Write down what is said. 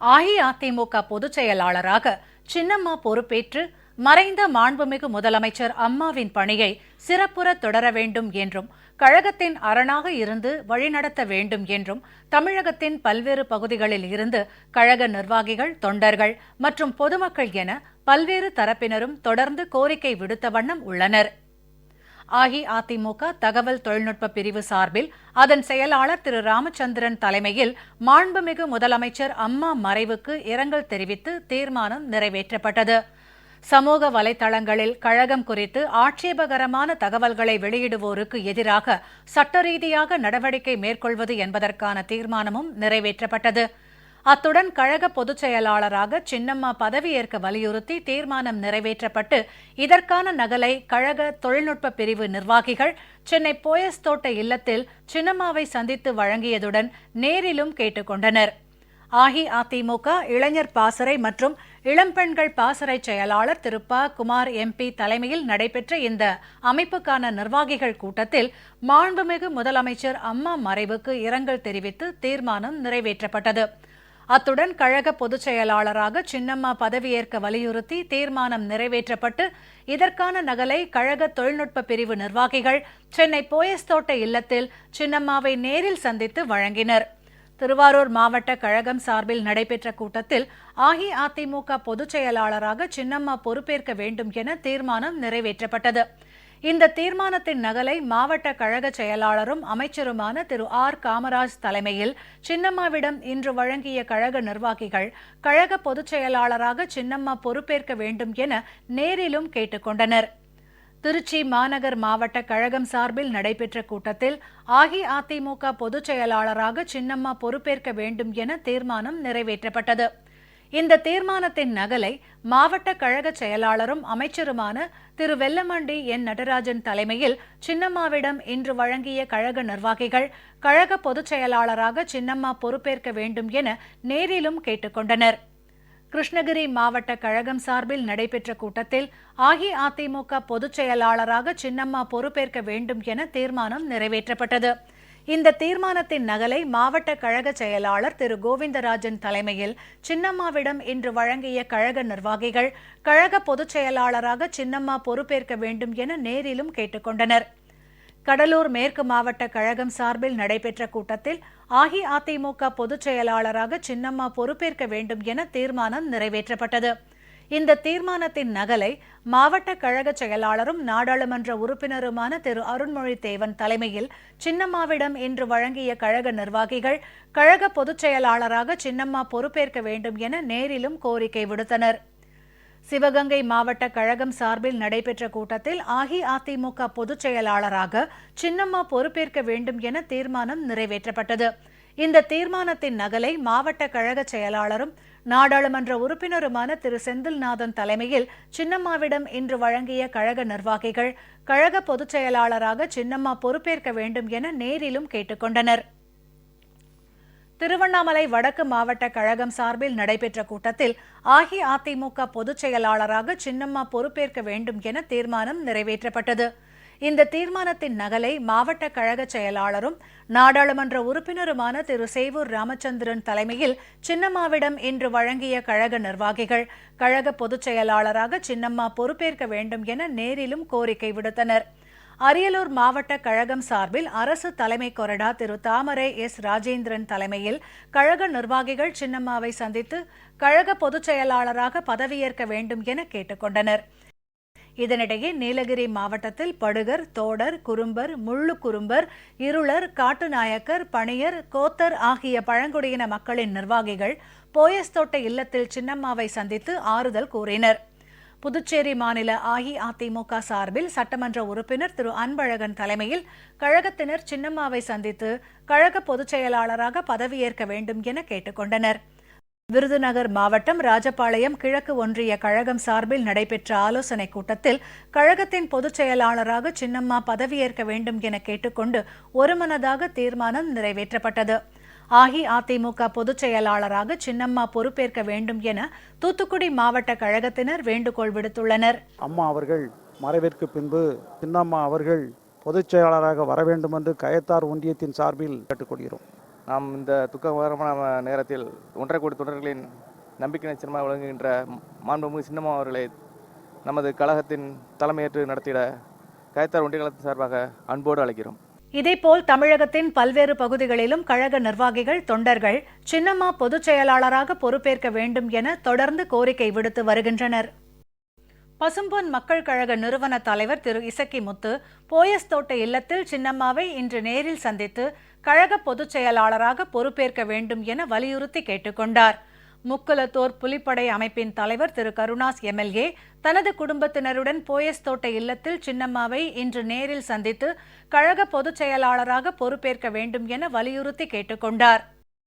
அஇஅதிமுக பொதுச் செயலாளராக சின்னம்மா பொறுப்பேற்று மறைந்த மாண்புமிகு முதலமைச்சர் அம்மாவின் பணியை சிறப்புற தொடர வேண்டும் என்றும் கழகத்தின் அரணாக இருந்து வழிநடத்த வேண்டும் என்றும் தமிழகத்தின் பல்வேறு பகுதிகளில் இருந்து கழக நிர்வாகிகள், தொண்டர்கள் மற்றும் பொதுமக்கள் என பல்வேறு தரப்பினரும் தொடர்ந்து கோரிக்கை விடுத்த வண்ணம் உள்ளனர். அஇஅதிமுக தகவல் தொழில்நுட்ப பிரிவு சார்பில் அதன் செயலாளர் திரு ராமச்சந்திரன் தலைமையில் மாண்புமிகு முதலமைச்சர் அம்மா மறைவுக்கு இரங்கல் தெரிவித்து தீர்மானம் நிறைவேற்றப்பட்டது. சமூக வலைதளங்களில் கழகம் குறித்து ஆட்சேபகரமான தகவல்களை வெளியிடுவோருக்கு எதிராக சட்ட ரீதியாக நடவடிக்கை மேற்கொள்வது என்பதற்கான தீர்மானமும் நிறைவேற்றப்பட்டது. அத்துடன் கழக பொதுச் செயலாளராக சின்னம்மா பதவியேற்க வலியுறுத்தி தீர்மானம் நிறைவேற்றப்பட்டு இதற்கான நகலை கழக தொழில்நுட்ப பிரிவு நிர்வாகிகள் சென்னை போயஸ் தோட்ட இல்லத்தில் சின்னம்மாவை சந்தித்து வழங்கியதுடன் நேரிலும் கேட்டுக் கொண்டனர். அஇஅதிமுக இளைஞர் பாசறை மற்றும் இளம்பெண்கள் பாசறை செயலாளர் திரு ப. குமார் MP தலைமையில் நடைபெற்ற இந்த அமைப்புக்கான நிர்வாகிகள் கூட்டத்தில் மாண்புமிகு முதலமைச்சர் அம்மா மறைவுக்கு இரங்கல் தெரிவித்து தீர்மானம் நிறைவேற்றப்பட்டது. அத்துடன் கழக பொதுச் செயலாளராக சின்னம்மா பதவியேற்க வலியுறுத்தி தீர்மானம் நிறைவேற்றப்பட்டு இதற்கான நகலை கழக தொழில்நுட்ப பிரிவு நிர்வாகிகள் சென்னை போயஸ் தோட்ட இல்லத்தில் சின்னம்மாவை நேரில் சந்தித்து வழங்கினர். திருவாரூர் மாவட்ட கழகம் சார்பில் நடைபெற்ற கூட்டத்தில் அஇஅதிமுக பொதுச் செயலாளராக சின்னம்மா பொறுப்பேற்க வேண்டும் என தீர்மானம் நிறைவேற்றப்பட்டது. இந்த தீர்மானத்தின் நகலை மாவட்ட கழக செயலாளரும் அமைச்சருமான திரு R. காமராஜ் தலைமையில் சின்னம்மாவிடம் இன்று வழங்கிய கழக நிர்வாகிகள் கழக பொதுச் செயலாளராக சின்னம்மா பொறுப்பேற்க வேண்டும் என நேரிலும் கேட்டுக் கொண்டனர். திருச்சி மாநகர் மாவட்ட கழகம் சார்பில் நடைபெற்ற கூட்டத்தில் அஇஅதிமுக பொதுச் செயலாளராக சின்னம்மா பொறுப்பேற்க வேண்டும் என தீர்மானம் நிறைவேற்றப்பட்டது. இந்த தீர்மானத்தின் நகலை மாவட்ட கழக செயலாளரும் அமைச்சருமான திரு வெல்லமண்டி N. நடராஜன் தலைமையில் சின்னம்மாவிடம் இன்று வழங்கிய கழக நிர்வாகிகள் கழக பொதுச் செயலாளராக சின்னம்மா பொறுப்பேற்க வேண்டும் என நேரிலும் கேட்டுக் கொண்டனர். கிருஷ்ணகிரி மாவட்ட கழகம் சார்பில் நடைபெற்ற கூட்டத்தில் அஇஅதிமுக பொதுச் செயலாளராக சின்னம்மா பொறுப்பேற்க வேண்டும் என தீர்மானம் நிறைவேற்றப்பட்டது. இந்த தீர்மானத்தின் நகலை மாவட்ட கழக செயலாளர் திரு கோவிந்தராஜன் தலைமையில் சின்னம்மாவிடம் இன்று வழங்கிய கழக நிர்வாகிகள் கழக பொதுச் செயலாளராக சின்னம்மா பொறுப்பேற்க வேண்டும் என நேரிலும் கேட்டுக் கொண்டனர். கடலூர் மேற்கு மாவட்ட கழகம் சார்பில் நடைபெற்ற கூட்டத்தில் அஇஅதிமுக பொதுச் செயலாளராக சின்னம்மா பொறுப்பேற்க வேண்டும் என தீர்மானம் நிறைவேற்றப்பட்டது. இந்த தீர்மானத்தின் நகலை மாவட்ட கழக செயலாளரும் நாடாளுமன்ற உறுப்பினருமான திரு அருண்மொழி தேவன் தலைமையில் சின்னம்மாவிடம் இன்று வழங்கிய கழக நிர்வாகிகள் கழக பொதுச் செயலாளராக சின்னம்மா பொறுப்பேற்க வேண்டும் என நேரிலும் கோரிக்கை விடுத்தனர். சிவகங்கை மாவட்ட கழகம் சார்பில் நடைபெற்ற கூட்டத்தில் அஇஅதிமுக பொதுச் செயலாளராக சின்னம்மா பொறுப்பேற்க வேண்டும் என தீர்மானம் நிறைவேற்றப்பட்டது. இந்த தீர்மானத்தின் நகலை மாவட்ட கழக செயலாளரும் நாடாளுமன்ற உறுப்பினருமான திரு செந்தில்நாதன் தலைமையில் சின்னம்மாவிடம் இன்று வழங்கிய கழக நிர்வாகிகள் கழக பொதுச் செயலாளராக சின்னம்மா பொறுப்பேற்க வேண்டும் என நேரிலும் கேட்டுக் கொண்டனர். திருவண்ணாமலை வடக்கு மாவட்ட கழகம் சார்பில் நடைபெற்ற கூட்டத்தில் அஇஅதிமுக பொதுச் செயலாளராக சின்னம்மா பொறுப்பேற்க வேண்டும் என தீர்மானம் நிறைவேற்றப்பட்டது. இந்த தீர்மானத்தின் நகலை மாவட்ட கழக செயலாளரும் நாடாளுமன்ற உறுப்பினருமான திரு சேவூர் ராமச்சந்திரன் தலைமையில் சின்னம்மாவிடம் இன்று வழங்கிய கழக நிர்வாகிகள் கழக பொதுச் செயலாளராக சின்னம்மா பொறுப்பேற்க வேண்டும் என நேரிலும் கோரிக்கை விடுத்தனர். அரியலூர் மாவட்ட கழகம் சார்பில் அரசு தலைமை கொறடா திரு தாமரை S. ராஜேந்திரன் தலைமையில் கழக நிர்வாகிகள் சின்னம்மாவை சந்தித்து கழக பொதுச் செயலாளராக பதவியேற்க வேண்டும் என கேட்டுக் கொண்டனர். இதனிடையே நீலகிரி மாவட்டத்தில் படுகர், தோடர், குறும்பர், முள்ளு குறும்பர், இருளர், காட்டுநாயக்கர், பணியர், கோத்தர் ஆகிய பழங்குடியின மக்களின் நிர்வாகிகள் போயஸ் தோட்ட இல்லத்தில் சின்னம்மாவை சந்தித்து ஆறுதல் கூறினர். புதுச்சேரி மாநில அஇஅதிமுக சார்பில் சட்டமன்ற உறுப்பினர் திரு அன்பழகன் தலைமையில் கழகத்தினர் சின்னம்மாவை சந்தித்து கழக பொதுச் செயலாளராக பதவியேற்க வேண்டும் என கேட்டுக் கொண்டனர். விருதுநகர் மாவட்டம் ராஜபாளையம் கிழக்கு ஒன்றிய கழகம் சார்பில் நடைபெற்ற ஆலோசனைக் கூட்டத்தில் கழகத்தின் பொதுச் செயலாளராக சின்னம்மா பதவியேற்க வேண்டும் என கேட்டுக்கொண்டு ஒருமனதாக தீர்மானம் நிறைவேற்றப்பட்டது. அஇஅதிமுக பொதுச் செயலாளராக சின்னம்மா பொறுப்பேற்க வேண்டும் என தூத்துக்குடி மாவட்ட கழகத்தினர் வேண்டுகோள் விடுத்துள்ளனர். அம்மா அவர்கள் மறைவிற்கு பின்பு சின்னம்மா அவர்கள் பொதுச் செயலாளராக வர வேண்டும் என்று கயத்தார் ஒன்றியத்தின் சார்பில் கேட்டுக்கொள்கிறோம். நாம் இந்த துக்ககரமான நேரத்தில் 1.5 கோடி தொண்டர்களின் நம்பிக்கை நட்சத்திரமாக விளங்குகின்ற மாண்புமிகு சின்னம்மா அவர்களை நமது கழகத்தின் தலைமையேற்று நடத்திட கயத்தார் ஒன்றிய கழகத்தின் சார்பாக அன்போடு அழைக்கிறோம். இதேபோல் தமிழகத்தின் பல்வேறு பகுதிகளிலும் கழக நிர்வாகிகள் தொண்டர்கள் சின்னம்மா பொதுச் செயலாளராக பொறுப்பேற்க வேண்டும் என தொடர்ந்து கோரிக்கை விடுத்து வருகின்றனர். பசும்பொன் மக்கள் கழக நிறுவன தலைவர் திரு இசக்கி முத்து போயஸ் தோட்ட இல்லத்தில் சின்னம்மாவை இன்று நேரில் சந்தித்து கழக பொதுச் செயலாளராக பொறுப்பேற்க வேண்டும் என வலியுறுத்தி கேட்டுக்கொண்டார். முக்குலத்தோர் புலிப்படை அமைப்பின் தலைவர் திரு கருணாஸ் எம்எல்ஏ தனது குடும்பத்தினருடன் போயஸ் தோட்ட இல்லத்தில் சின்னம்மாவை இன்று நேரில் சந்தித்து கழக பொதுச் செயலாளராக பொறுப்பேற்க வேண்டும் என வலியுறுத்தி கேட்டுக்கொண்டார்.